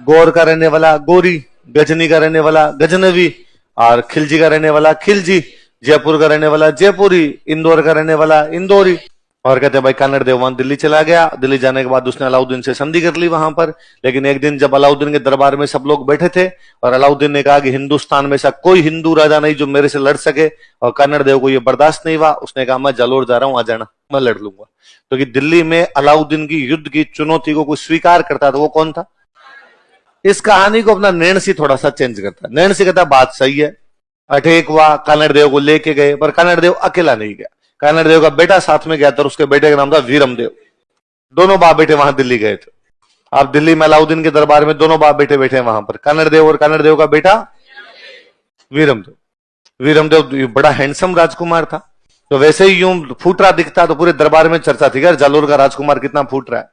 गौर का रहने वाला गौरी, गजनी का रहने वाला गजनवी, और खिलजी का रहने वाला खिलजी, जयपुर का रहने वाला जयपुरी, इंदौर का रहने वाला इंदौरी। और कहते हैं भाई कानड़ देव वहां दिल्ली चला गया। दिल्ली जाने के बाद उसने अलाउद्दीन से संधि कर ली वहां पर। लेकिन एक दिन जब अलाउद्दीन के दरबार में सब लोग बैठे थे और अलाउद्दीन ने कहा कि हिंदुस्तान में ऐसा कोई हिंदू राजा नहीं जो मेरे से लड़ सके, और कानड़ देव को यह बर्दाश्त नहीं हुआ। उसने कहा मैं जालोर जा रहा हूं, आ जाना, मैं लड़ लूंगा। तो कि दिल्ली में अलाउद्दीन की युद्ध की चुनौती को कोई स्वीकार करता था, वो कौन था? इस कहानी को अपना नैणसी थोड़ा सा चेंज करता है। नैणसी कहता बात सही है, अटैक हुआ, कानड़ देव को लेके गए, पर कानड़ देव अकेला नहीं गया, कानड़ देव का बेटा साथ में गया था, उसके बेटे का नाम था वीरम देव। दोनों बाप बेटे वहां दिल्ली गए थे। आप दिल्ली में अलाउद्दीन के दरबार में दोनों बाप बेटे बैठे हैं वहां पर, कानड़ देव और कानड़ देव का बेटा वीरम देव। वीरम देव बड़ा हैंडसम राजकुमार था, तो वैसे ही यूं फूट रहा दिखता तो पूरे दरबार में चर्चा थी, यार जालोर का राजकुमार कितना फूट रहा है।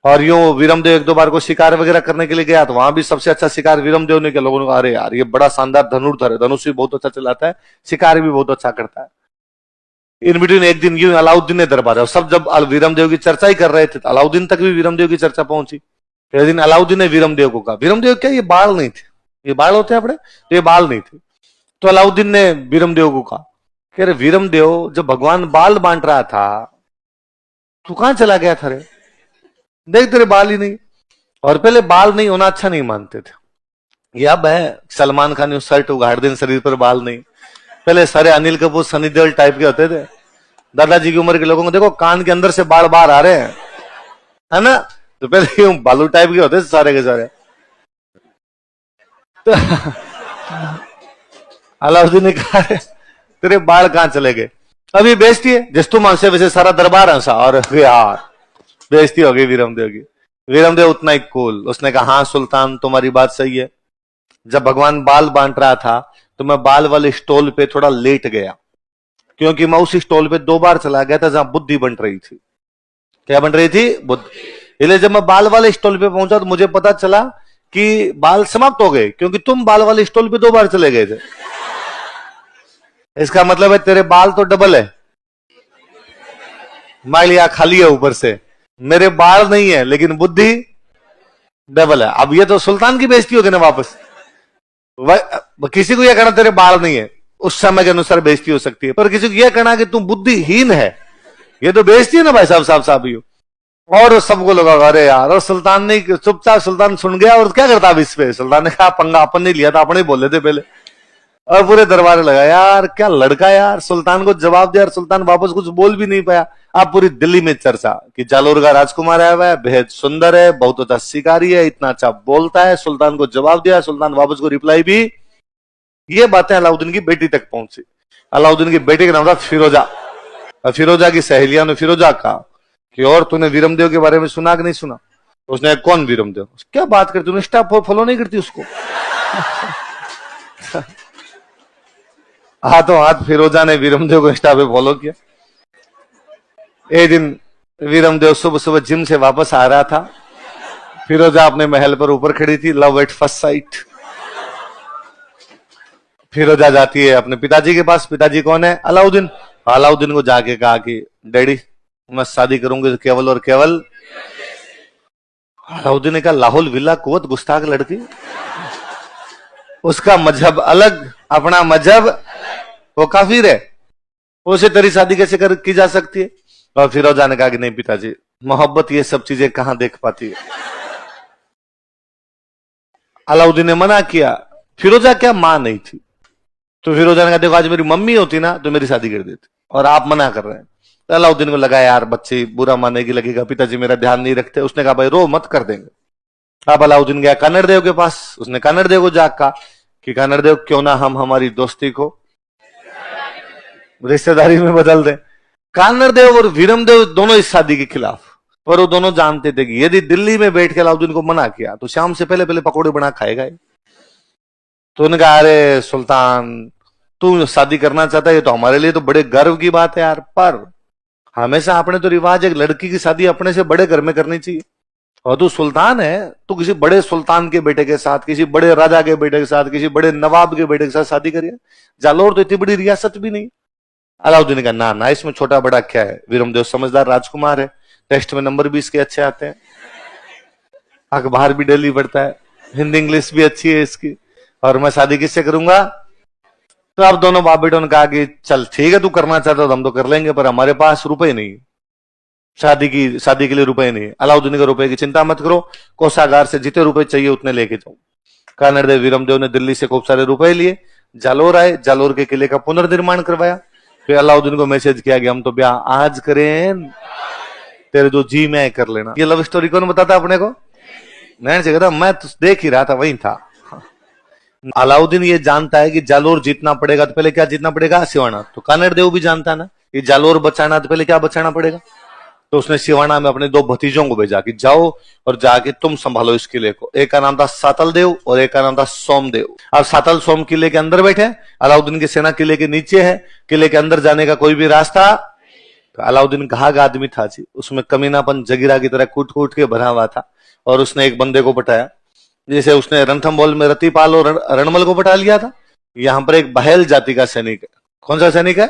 और यूं वीरम देव एक दो बार को शिकार वगैरह करने के लिए गया, तो वहां भी सबसे अच्छा शिकार वीरम देव ने किया। लोगों ने कहा अरे यार ये बड़ा शानदार धनुर्धर है, धनुष भी बहुत अच्छा चलाता है, शिकार भी बहुत अच्छा करता है। इन बिटवीन एक दिन यूं अलाउद्दीन ने दरबार, और सब जब वीरम देव की चर्चा ही कर रहे थे, अलाउद्दीन तक भी वीरम देव की चर्चा पहुंची। एक दिन अलाउद्दीन ने वीरम देव को कहा, वीरम देव क्या ये बाल नहीं थे? ये बाल होते हैं अपने, तो ये बाल नहीं थे। तो अलाउद्दीन ने वीरम देव को कहा कि अरे वीरम देव, जब भगवान बाल बांट रहा था तू कहां चला गया था रे? देख तेरे बाल ही नहीं। और पहले बाल नहीं होना अच्छा नहीं मानते थे, ये अब है सलमान खान शर्ट उगाड़ दें, शरीर पर बाल नहीं। पहले सारे अनिल कपूर सनी देओल टाइप के होते थे। दादाजी की उम्र के लोगों को देखो कान के अंदर से बाल बाहर आ रहे हैं, है ना? तो पहले यूं बालू टाइप के होते थे सारे के सारे। तो अलाउद्दीन ने कहा तेरे बाल कहां चले गए? अभी बेइज्जती है, जिस तुम हंसे वैसे सारा दरबार हंसा, और यार बेइज्जती हो गई वीरम देव की। वीरम देव उतना ही कूल, उसने कहा हाँ सुल्तान तुम्हारी बात सही है। जब भगवान बाल बांट रहा था तो मैं बाल वाले स्टॉल पे थोड़ा लेट गया, क्योंकि मैं उस स्टॉल पे 2 बार चला गया था जहां बुद्धि बन रही थी। क्या बन रही थी? बुद्धि। इसलिए जब मैं बाल वाले स्टॉल पे पहुंचा तो मुझे पता चला कि बाल समाप्त हो गए, क्योंकि तुम बाल वाले स्टॉल पे 2 बार चले गए थे। इसका मतलब है तेरे बाल तो डबल है, मान लिया खाली है ऊपर से, मेरे बाल नहीं है लेकिन बुद्धि डबल है। अब ये तो सुल्तान की बेइज्जती होगी ना वापस। किसी को यह कहना तेरे बाल नहीं है, उस समय के अनुसार बेइज्जती हो सकती है, पर किसी को यह कहना कि तू बुद्धिहीन है, ये तो बेइज्जती है ना भाई साहब, साहब साहब ही। और सबको लगा अरे यार, और सुल्तान ने चुपचाप, सुल्तान सुन गया और क्या करता अब इस पे। सुल्तान ने कहा पंगा अपन ने लिया था, अपने बोले थे पहले। और पूरे दरबार लगा यार क्या लड़का यार, सुल्तान को जवाब दिया, सुल्तान वापस कुछ बोल भी नहीं पाया। अब पूरी दिल्ली में चर्चा कि जालोर का राजकुमार आया हुआ है, बेहद सुंदर है, बहुत अच्छा शिकारी है, इतना अच्छा बोलता है। सुल्तान को जवाब दिया, सुल्तान वापस को रिप्लाई भी। ये बातें अलाउद्दीन की बेटी तक पहुंची। अलाउद्दीन की बेटी का नाम था फिरोजा। फिरोजा की सहेलिया ने फिरोजा कहा कि और तूने वीरम देव के बारे में सुना कि नहीं सुना? उसने कौन वीरम देव? क्या बात करती, इंस्टा फॉलो नहीं करती उसको? हाथों हाथ फिरोजा ने वीरम देव को इंस्टा पे फॉलो किया। एक दिन वीरम देव सुबह सुबह जिम से वापस आ रहा था, फिरोजा अपने महल पर ऊपर खड़ी थी, लव एट फर्स्ट साइट। फिरोजा जाती है अपने पिताजी के पास। पिताजी कौन है? अलाउद्दीन। अलाउद्दीन को जाके कहा कि डैडी मैं शादी करूंगी तो केवल और केवल। अलाउद्दीन ने कहा लाहौल विला कुवत गुस्ताख लड़की, उसका मजहब अलग, अपना मजहब, वो काफिर है, उसे तेरी शादी कैसे की जा सकती है? और फिरोजा ने कहा कि नहीं पिताजी, मोहब्बत ये सब चीजें कहां देख पाती है। अलाउद्दीन ने मना किया। फिरोजा क्या मां नहीं थी? तो फिरोजा ने कहा देखो आज मेरी मम्मी होती ना तो मेरी शादी कर देती, और आप मना कर रहे हैं। तो अलाउद्दीन को लगा यार बच्चे बुरा मानेगी, लगेगा पिताजी मेरा ध्यान नहीं रखते। उसने कहा भाई रो मत, कर देंगे। अब अलाउद्दीन गया कानड़ देव के पास। उसने कानड़ देव को जाकर कहा कि कानड़ देव क्यों ना हम हमारी दोस्ती को रिश्तेदारी में बदल दें। कानड़ देव और वीरम देव दोनों इस शादी के खिलाफ, पर वो दोनों जानते थे कि यदि दिल्ली में बैठ के अलाउद्दीन को मना किया तो शाम से पहले पहले पकौड़े बना खाएगा। तो उन्होंने कहा अरे सुल्तान तू शादी करना चाहता है, ये तो हमारे लिए तो बड़े गर्व की बात है यार, पर हमेशा अपने तो रिवाज एक लड़की की शादी अपने से बड़े घर में करनी चाहिए, और तू सुल्तान है, तू किसी बड़े सुल्तान के बेटे के साथ, किसी बड़े राजा के बेटे के साथ, किसी बड़े नवाब के बेटे के साथ शादी करिए। जालोर तो इतनी बड़ी रियासत भी नहीं। अलाउद्दीन ने कहा ना ना, इसमें छोटा बड़ा क्या है, वीरम देव समझदार राजकुमार है, टेस्ट में नंबर भी इसके अच्छे आते हैं। अखबार भी डेली पढ़ता है, हिंदी इंग्लिश भी अच्छी है इसकी, और मैं शादी किससे करूंगा? तो अब दोनों बाप बेटों ने कहा कि चल ठीक है, तू करना चाहता तो हम तो कर लेंगे, पर हमारे पास रुपए नहीं, शादी के लिए रुपए नहीं। अलाउद्दीन के रुपए की चिंता मत करो, कोषागार से जितने रुपए चाहिए उतने लेके जाओ। कानड़देव वीरमदेव ने दिल्ली से खूब सारे रुपए लिए, जालोर आए, जालोर के किले का पुनर्निर्माण करवाया। फिर अलाउद्दीन को मैसेज किया कि हम तो ब्याह आज करें, तेरे जो जी में कर लेना। ये लव स्टोरी कौन बताता अपने को? नैन से कहता मैं तो देख ही रहा था, वही था। अलाउद्दीन ये जानता है कि जालोर जीतना पड़ेगा तो पहले क्या जीतना पड़ेगा? सिवाना। तो कानड़देव भी जानता है ना कि जालोर बचाना तो पहले क्या बचाना पड़ेगा। तो उसने सिवाना में अपने दो भतीजों को भेजा कि जाओ और जाके तुम संभालो इस किले को। एक का नाम था सातल देव और एक का नाम था सोमदेव। अब सातल सोम किले के अंदर बैठे, अलाउद्दीन की सेना किले के नीचे है। किले के अंदर जाने का कोई भी रास्ता। तो अलाउद्दीन घाघ आदमी था जी, उसमें कमीनापन जगीरा की तरह कूट कूट के भरा हुआ था। और उसने एक बंदे को पटाया, जैसे उसने रणथंबोर में रतिपाल और रणमल को पटा लिया था। यहां पर एक बहेल जाति का सैनिक है। कौन सा सैनिक है?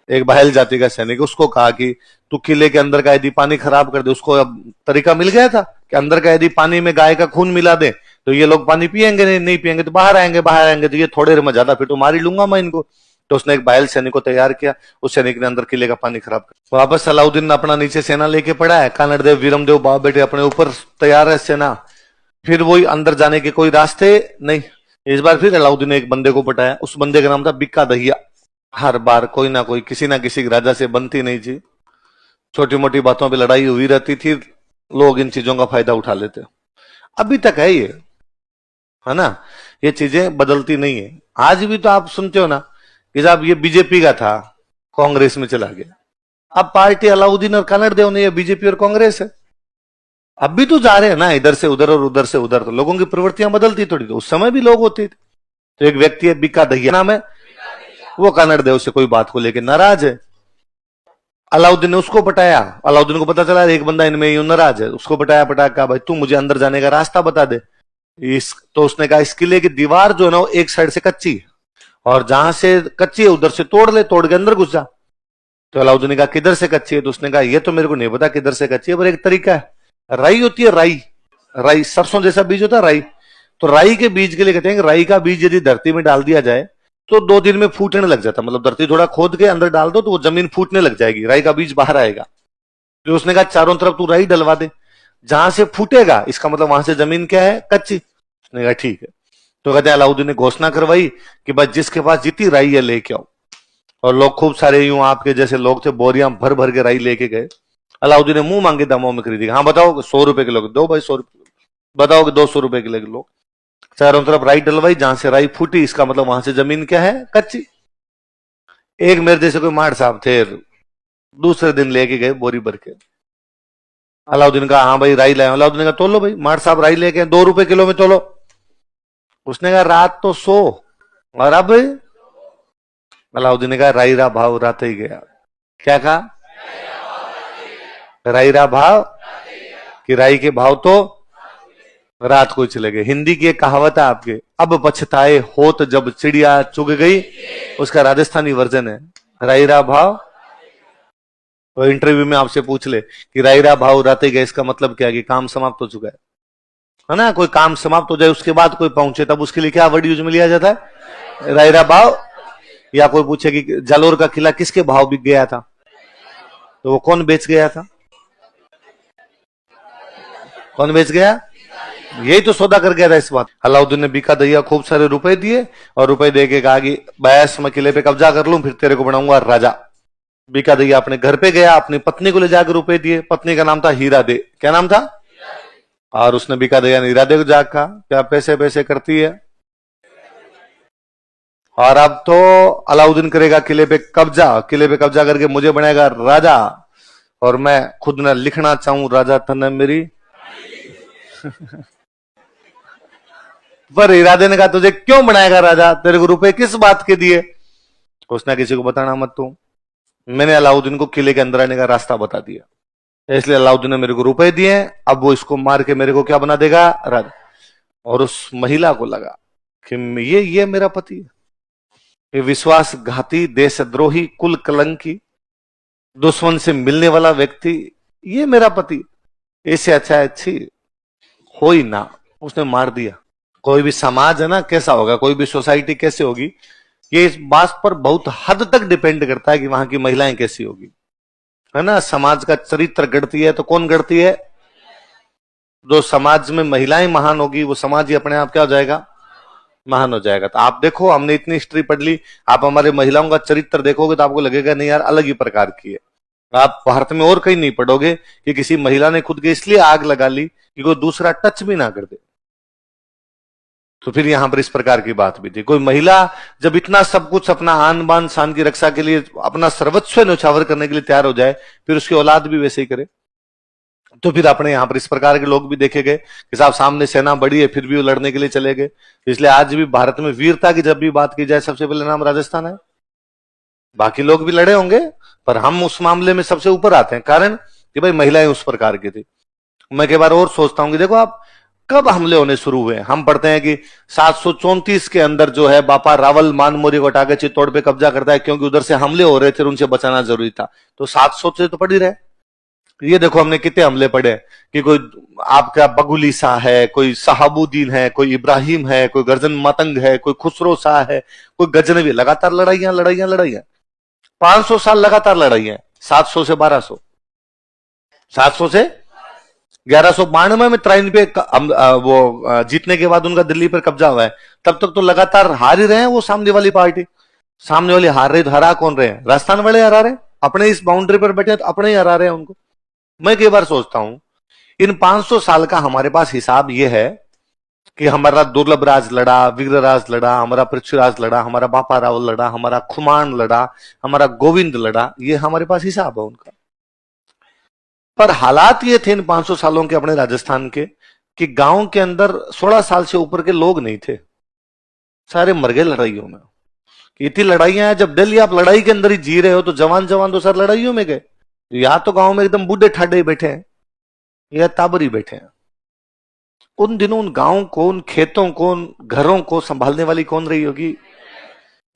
एक बहेल जाति का सैनिक। उसको कहा कि तू किले के अंदर का यदि पानी खराब कर दे। उसको अब तरीका मिल गया था कि अंदर का यदि पानी में गाय का खून मिला दे तो ये लोग पानी पिएंगे, नहीं पिएंगे तो बाहर आएंगे तो ये थोड़े देर में ज्यादा, फिर तो मार ही लूंगा मैं इनको। तो उसने एक बहेल सैनिक को तैयार किया, उस सैनिक ने अंदर किले का पानी खराब कर। वापस अलाउद्दीन ने अपना नीचे सेना लेके पड़ा है। कानड़देव वीरमदेव बाप बेटे अपने ऊपर तैयार है सेना। फिर वही अंदर जाने के कोई रास्ते नहीं। इस बार फिर अलाउद्दीन ने एक बंदे को पटाया, उस बंदे का नाम था बिक्का दहिया। हर बार कोई ना कोई किसी ना किसी राजा से बनती नहीं थी, छोटी मोटी बातों पे लड़ाई हुई रहती थी, लोग इन चीजों का फायदा उठा लेते। अभी तक है ये, है ना, ये चीजें बदलती नहीं है। आज भी तो आप सुनते हो ना कि साहब ये बीजेपी का था, कांग्रेस में चला गया। अब पार्टी अलाउद्दीन और कानड़देव ने, ये बीजेपी और कांग्रेस है। अब भी तो जा रहे हैं ना, इधर से उधर और उधर से उधर। तो लोगों की प्रवृत्तियां बदलती थोड़ी, तो उस समय भी लोग होते थे। तो एक व्यक्ति है बिक्का दहिया नाम है, वो कानड़देव से कोई बात को लेकर नाराज है। अलाउद्दीन ने उसको पटाया। अलाउद्दीन को पता चला एक बंदा इनमें यूं नाराज है, उसको पटाया कहा भाई तू मुझे अंदर जाने का रास्ता बता दे। तो उसने कहा इस किले की दीवार जो है ना वो एक साइड से कच्ची है, और जहां से कच्ची है उधर से तोड़ ले, तोड़ के अंदर घुस जा। तो अलाउद्दीन ने कहा किधर से कच्ची है? तो उसने कहा ये तो मेरे को नहीं पता किधर से कच्ची है, पर एक तरीका है। राई होती है, राई सरसों जैसा बीज होता है राई। तो राई के बीज के लिए कहते हैं कि राई का बीज यदि धरती में डाल दिया जाए तो 2 दिन में फूटने लग जाता। मतलब धरती थोड़ा खोद के अंदर डाल दो तो वो जमीन फूटने लग जाएगी, राई का बीज बाहर आएगा। तो उसने कहा चारों तरफ तू राई डलवा दे, जहां से फूटेगा इसका मतलब वहां से जमीन क्या है? कच्ची। उसने कहा ठीक है। तो कहते हैं अलाउद्दीन ने घोषणा करवाई कि बस जिसके पास जितनी राई है लेके आओ। और लोग खूब सारे यूं आपके जैसे लोग थे, बोरियां भर भर के राई लेके गए। अलाउद्दीन ने मुंह मांगे दामों में खरीदी। हाँ बताओ 100 रुपए किलो, दो भाई 100 रुपए। बताओ कि 200 रुपए किलो। चारों तरफ राई डलवाई, जहां से राई फूटी इसका मतलब वहां से जमीन क्या है? कच्ची। एक मेरे जैसे कोई मार साहब थे, दूसरे दिन लेके गए बोरी भर के। अलाउद्दीन कहा हाँ भाई राई लाए। अलाउद्दीन ने कहा तोलो भाई। मार साहब राई लेके 2 रुपए किलो में तोलो। उसने कहा रात तो 100 और अब? अलाउद्दीन ने कहा राई रा भाव रात ही गया। क्या कहा? राई रा भाव, कि राई के भाव तो रात को चले गए। हिंदी की एक कहावत है आपके, अब पछताए होत जब चिड़िया चुग गई, उसका राजस्थानी वर्जन है राई रा भाव। तो इंटरव्यू में आपसे पूछ ले कि राई रा भाव राते गए, इसका मतलब क्या है? कि काम समाप्त हो चुका है ना। कोई काम समाप्त हो जाए उसके बाद कोई पहुंचे तब उसके लिए क्या वर्ड यूज में लिया जाता है? राई रा भाव। या कोई पूछे कि जालोर का किला किसके भाव बिक गया था, तो वो कौन बेच गया था? कौन बेच गया? यही तो सौदा कर गया था इस बात। अलाउद्दीन ने बिक्का दहिया खूब सारे रुपए दिए और रुपए देके कहा कि बयास मैं किले पे कब्जा कर लूं, फिर तेरे को बनाऊंगा राजा। बिक्का दहिया अपने घर पे गया, अपनी पत्नी को ले जाकर रुपए दिए। पत्नी का नाम था हीरा दे। क्या नाम था? और उसने बिक्का दहिया ने हीरा दे को जाकर कहा क्या पैसे पैसे करती है, और अब तो अलाउद्दीन करेगा किले पे कब्जा। किले पे कब्जा करके मुझे बनाएगा राजा, और मैं खुद न लिखना चाहूं राजा तन मेरी। पर इरादे ने कहा तुझे क्यों बनाएगा राजा, तेरे को रुपए किस बात के दिए? उसने किसी को बताना मत तू, मैंने अलाउद्दीन को किले के अंदर आने का रास्ता बता दिया, इसलिए अलाउद्दीन ने मेरे को रुपए दिए। अब वो इसको मार के मेरे को क्या बना देगा? राजा। और उस महिला को लगा कि ये मेरा पति है, ये विश्वासघाती, देशद्रोही, कुल कलंकी, दुश्मन से मिलने वाला व्यक्ति, ये मेरा पति। इससे अच्छा है, अच्छी कोई ना, उसने मार दिया। कोई भी समाज है ना कैसा होगा, कोई भी सोसाइटी कैसे होगी, ये इस बात पर बहुत हद तक डिपेंड करता है कि वहां की महिलाएं कैसी होगी, है ना। समाज का चरित्र गढ़ती है तो कौन गढ़ती है? जो समाज में महिलाएं महान होगी वो समाज ही अपने आप क्या हो जाएगा? महान हो जाएगा। तो आप देखो, हमने इतनी हिस्ट्री पढ़ ली, आप हमारे महिलाओं का चरित्र देखोगे तो आपको लगेगा नहीं यार अलग ही प्रकार की है। आप भारत में और कहीं नहीं पढ़ोगे कि किसी महिला ने खुद के इसलिए आग लगा ली कि कोई दूसरा टच भी ना कर दे। तो फिर यहां पर इस प्रकार की बात भी थी। कोई महिला जब इतना सब कुछ अपना आन बान शान की रक्षा के लिए अपना सर्वस्व न्यौछावर करने के लिए तैयार हो जाए, फिर उसकी औलाद भी वैसे ही करे। तो फिर अपने यहां पर इस प्रकार के लोग भी देखे गए कि साहब सामने सेना बड़ी है फिर भी वो लड़ने के लिए चले गए। इसलिए आज भी भारत में वीरता की जब भी बात की जाए सबसे पहले नाम राजस्थान है। बाकी लोग भी लड़े होंगे पर हम उस मामले में सबसे ऊपर आते हैं, कारण कि भाई महिलाएं उस प्रकार की थी। मैं कई बार और सोचता हूं कि देखो आप कब हमले होने शुरू हुए। हम पढ़ते हैं कि 734 के अंदर जो है बापा रावल मानमोरी को हटाकर चित्तौड़ पे कब्जा करता है, क्योंकि उधर से हमले हो रहे थे और उनसे बचाना जरूरी था। तो 700 से तो पड़ ही रहे। ये देखो हमने कितने हमले पढ़े कि कोई आपका बगुली शाह है, कोई सहाबुद्दीन है, कोई इब्राहिम है, कोई गर्जन मतंग है, कोई खुसरो शाह है, कोई गजनवी। लगातार लड़ाइयां लड़ाइयां लड़ाइयां, 500 साल लगातार लड़ाइयां। 700 से 1200, 700 से 1192 में त्राइन पे वो जीतने के बाद उनका दिल्ली पर कब्जा हुआ है। तब तक तो लगातार हार ही रहे हैं वो सामने वाली पार्टी। सामने वाली हार रही तो हरा कौन रहे हैं? राजस्थान वाले हरा रहे हैं, अपने इस बाउंड्री पर बैठे तो अपने ही हरा रहे हैं उनको। मैं कई बार सोचता हूं इन 500 साल का हमारे पास हिसाब यह है कि हमारा दुर्लभ राज लड़ा, विग्रराज लड़ा, हमारा पृथ्वीराज लड़ा, हमारा बापा राव लड़ा, हमारा खुमान लड़ा, हमारा गोविंद लड़ा। ये हमारे पास हिसाब है उनका। पर हालात ये थे इन 500 सालों के अपने राजस्थान के कि गांव के अंदर 16 साल से ऊपर के लोग नहीं थे, सारे मर गए लड़ाइयों में। इतनी लड़ाइयां हैं, जब दिल्ली आप लड़ाई के अंदर ही जी रहे हो तो जवान जवान तो सर लड़ाइयों में गए। या तो गांव में एकदम बूढ़े ठाडे बैठे हैं या ताबरी बैठे हैं। उन दिनों उन गांव को, उन खेतों को, उन घरों को संभालने वाली कौन रही होगी?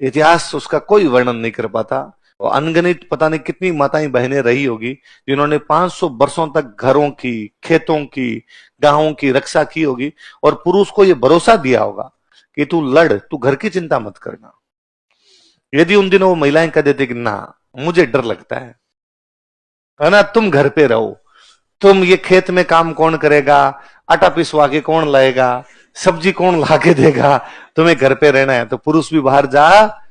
इतिहास उसका कोई वर्णन नहीं कर पाता। और अनगिनत पता नहीं कितनी माताएं बहनें रही होगी जिन्होंने 500 वर्षों तक घरों की, खेतों की, गांवों की रक्षा की होगी और पुरुष को यह भरोसा दिया होगा कि तू लड़, तू घर की चिंता मत करना। यदि उन दिनों वो महिलाएं कह देते कि ना मुझे डर लगता है ना, तुम घर पे रहो, तुम ये खेत में काम कौन करेगा, आटा पिसवा के कौन लाएगा, सब्जी कौन ला के देगा, तुम्हें घर पे रहना है, तो पुरुष भी बाहर जा।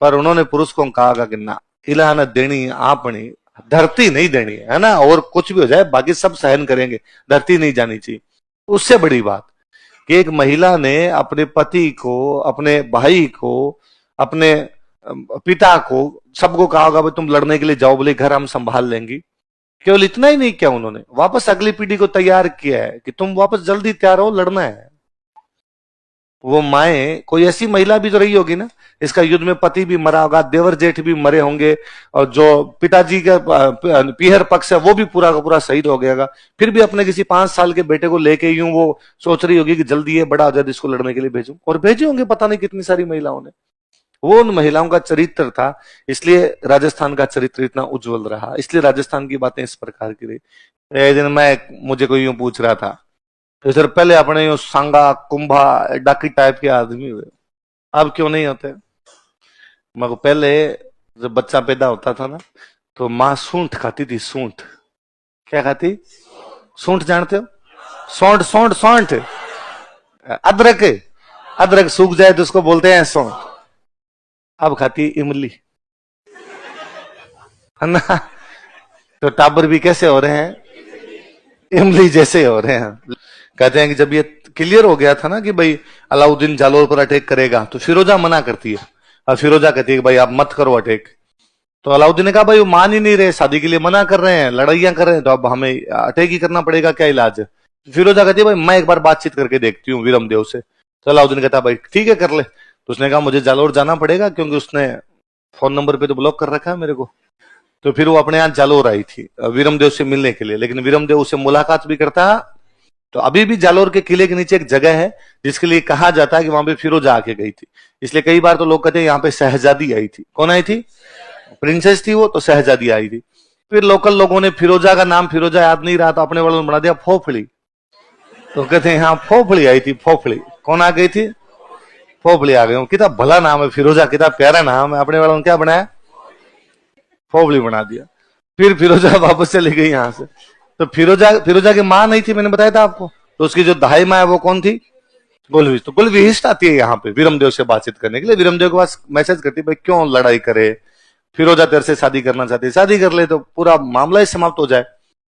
पर उन्होंने पुरुष को कहा कि ना, इला न देनी आपनी, धरती नहीं देनी है ना, और कुछ भी हो जाए बाकी सब सहन करेंगे, धरती नहीं जानी चाहिए। उससे बड़ी बात कि एक महिला ने अपने पति को, अपने भाई को, अपने पिता को, सबको कहा होगा भाई तुम लड़ने के लिए जाओ, बोले घर हम संभाल लेंगी। केवल इतना ही नहीं किया, उन्होंने वापस अगली पीढ़ी को तैयार किया है कि तुम वापस जल्दी तैयार हो, लड़ना है। वो माए, कोई ऐसी महिला भी तो रही होगी ना, इसका युद्ध में पति भी मरा होगा, देवर जेठ भी मरे होंगे, और जो पिताजी का पीहर पक्ष है वो भी पूरा का पूरा शहीद हो गया। फिर भी अपने किसी 5 साल के बेटे को लेके यूं वो सोच रही होगी कि जल्दी ये बड़ा हो जाए इसको लड़ने के लिए भेजूं, और भेजे होंगे पता नहीं कितनी सारी महिलाओं ने। वो उन महिलाओं का चरित्र था, इसलिए राजस्थान का चरित्र इतना उज्जवल रहा, इसलिए राजस्थान की बातें इस प्रकार की रही। एक दिन मुझे कोई यूं पूछ रहा था, तो सर पहले अपने यूं सांगा कुंभा डाकी टाइप के आदमी हुए, अब क्यों नहीं होते? मगर पहले जब बच्चा पैदा होता था ना तो माँ सूंठ खाती थी। सूंठ क्या खाती? सूंठ जानते हो? सौंठ, सौंठ, सौंठ, अदरक। अदरक सूख जाए तो उसको बोलते हैं सौंठ। अब खाती इमली, है ना। तो टाबर भी कैसे हो रहे हैं? इमली जैसे हो रहे हैं। कहते हैं कि जब ये क्लियर हो गया था ना कि भाई अलाउद्दीन जालोर पर अटैक करेगा, तो फिरोजा मना करती है, और फिरोजा कहती है कि भाई आप मत करो अटैक। तो अलाउद्दीन ने कहा भाई वो मान ही नहीं रहे, शादी के लिए मना कर रहे हैं, लड़ाइयां कर रहे हैं, तो अब हमें अटैक ही करना पड़ेगा, क्या इलाज है? फिरोजा कहती है भाई मैं एक बार बातचीत करके देखती हूँ विरमदेव से। तो अलाउद्दीन कहता भाई ठीक है कर ले। तो उसने कहा मुझे जालोर जाना पड़ेगा, क्योंकि उसने फोन नंबर पे तो ब्लॉक कर रखा है मेरे को। तो फिर वो अपने यहाँ जालोर आई थी विरमदेव से मिलने के लिए, लेकिन विरमदेव उससे मुलाकात भी करता। तो अभी भी जालोर के किले के नीचे एक जगह है जिसके लिए कहा जाता है कि वहां पे फिरोजा आके गई थी। इसलिए कई बार तो लोग कहते हैं यहाँ पे शहजादी आई थी। कौन आई थी? प्रिंसेस थी वो, तो शहजादी आई थी। फिर लोकल लोगों ने फिरोजा का नाम फिरोजा याद नहीं रहा तो अपने वालों ने बना दिया फोफड़ी। तो कहते हैं हाँ फोफड़ी आई थी, फोफड़ी। कौन आ गई थी? फोफड़ी आ गई। कितना भला नाम है फिरोजा, कितना प्यारा नाम है। अपने वालों ने क्या बनाया? फोफड़ी बना दिया। फिर फिरोजा वापस चली गई यहां से। तो फिरोजा की मां नहीं थी, मैंने बताया था आपको। तो उसकी जो दाई माँ है वो कौन थी? गुलविश। तो गुलविश आती है यहाँ पे वीरमदेव से बातचीत करने के लिए। वीरमदेव के पास मैसेज करती है, भाई क्यों लड़ाई करे, फिरोजा तेरे से शादी करना चाहती है, शादी कर ले तो पूरा मामला ही समाप्त हो जाए।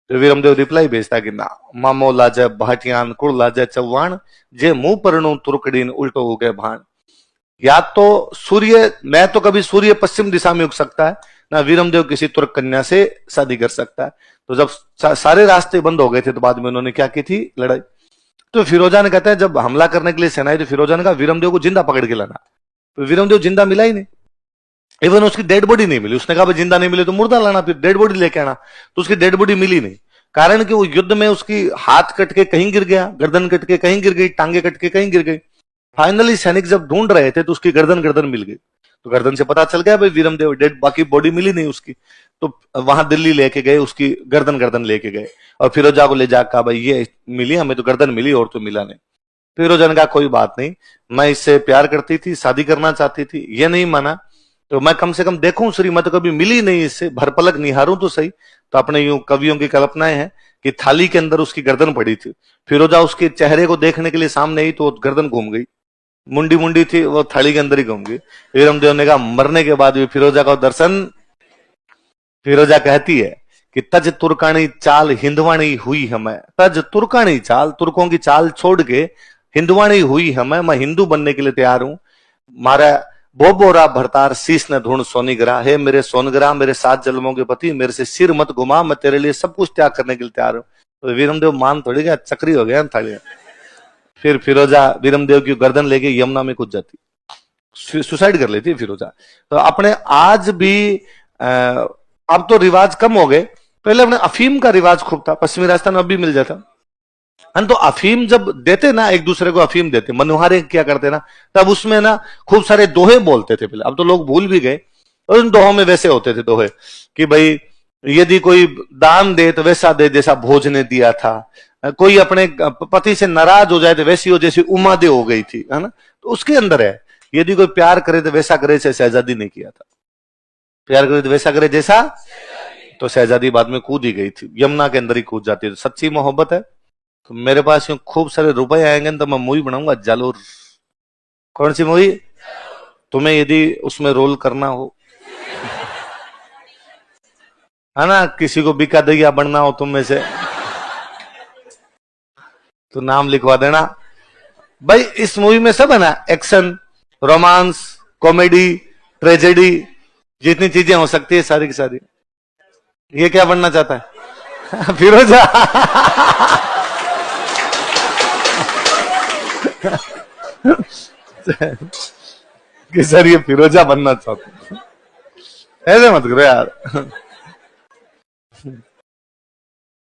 तो वीरमदेव रिप्लाई भेजता कि ना, मामो लाजे भाटियान कुल लाजे चौहान, जे मुंह परणु तुर्कड़ीन उल्टो हो गए भान। या तो सूर्य, मैं तो कभी सूर्य पश्चिम दिशा में उग सकता है, ना वीरमदेव किसी तुर्क कन्या से शादी कर सकता है। तो जब सारे रास्ते बंद हो गए थे तो बाद में उन्होंने क्या की थी? लड़ाई। तो फिरोजा ने कहता है जब हमला करने के लिए सेना आई तो फिरोजा ने कहा वीरमदेव को जिंदा पकड़ के लाना। तो वीरमदेव जिंदा मिला ही नहीं, इवन उसकी डेड बॉडी नहीं मिली। उसने कहा भाई जिंदा नहीं मिले तो मुर्दा लाना, फिर डेड बॉडी लेके आना। तो उसकी डेड बॉडी मिली नहीं, कारण कि वो युद्ध में उसकी हाथ कट के कहीं गिर गया, गर्दन कट के कहीं गिर गई, टांगे कट के कहीं गिर गई। फाइनली सैनिक जब ढूंढ रहे थे तो उसकी गर्दन मिल गई। तो गर्दन से पता चल गया भाई वीरमदेव डेड, बाकी बॉडी मिली नहीं उसकी। तो वहां दिल्ली लेके गए, उसकी गर्दन लेके गए और फिरोजा को ले जाकर कहा भाई ये मिली, हमें तो गर्दन मिली और तो मिला नहीं। फिरोजा ने कहा कोई बात नहीं, मैं इससे प्यार करती थी, शादी करना चाहती थी, ये नहीं माना तो मैं कम से कम देखूं श्रीमत, कभी मिली नहीं इससे, भरपलक निहारूं तो सही। तो अपने यूं कवियों की कल्पनाएं हैं कि थाली के अंदर उसकी गर्दन पड़ी थी, फिरोजा उसके चेहरे को देखने के लिए सामने आई तो गर्दन घूम गई, मुंडी थी वो थाली के अंदर ही घूम गई। वीरमदेव ने कहा मरने के बाद भी फिरोजा का दर्शन। फिरोजा कहती है कि तज तुर्कानी चाल हिंदवाणी हुई हमें, तज तुर्कानी चाल, तुर्कों की चाल छोड़ के हिंदवाणी हुई हमें, मैं हिंदू बनने के लिए तैयार हूं। मारा बोबोरा भरतार शीश न ढूंढ सोनीग्रा, हे मेरे सोनग्रा, मेरे 7 जन्मों के पति, मेरे से सिर मत घुमा, मैं तेरे लिए सब कुछ त्याग करने के लिए तैयार हूं। तो वीरमदेव मान थोड़ी गया, चक्री हो गया थाली। फिर फिरोजा वीरमदेव की गर्दन लेके यमुना में कूद जाती, सुसाइड कर लेती है फिरोजा। तो अपने आज भी अब तो रिवाज कम हो गए, पहले अपने अफीम का रिवाज खूब था, पश्चिमी राजस्थान में अब भी मिल जाता। तो अफीम जब देते ना, एक दूसरे को अफीम देते, मनुहारे क्या करते ना, तब उसमें ना खूब सारे दोहे बोलते थे पहले, अब तो लोग भूल भी गए। और उन दोहों में वैसे होते थे दोहे कि भाई यदि कोई दान दे तो वैसा दे जैसा भोज ने दिया था, कोई अपने पति से नाराज हो जाए तो वैसी हो जैसी उमा दे हो गई थी, है ना। तो उसके अंदर है यदि कोई प्यार करे तो वैसा करे जैसे शहजादी ने किया था, प्यार करे तो वैसा करे जैसा। तो शहजादी बाद में कूद ही गई थी, यमुना के अंदर ही कूद जाती है। तो सच्ची मोहब्बत है। तो मेरे पास यूं खूब सारे रुपए आएंगे तो मैं मूवी बनाऊंगा जालोर। कौन सी मूवी? तुम्हें यदि उसमें रोल करना हो, है ना, किसी को बिका दैया बनना हो तुम में से, तो नाम लिखवा देना भाई। इस मूवी में सब है ना, एक्शन, रोमांस, कॉमेडी, ट्रेजेडी, जितनी चीजें हो सकती है सारी की सारी। ये क्या बनना चाहता है? फिरोजा। कि सर ये फिरोजा बनना चाहता हूं, ऐसे मत करो यार।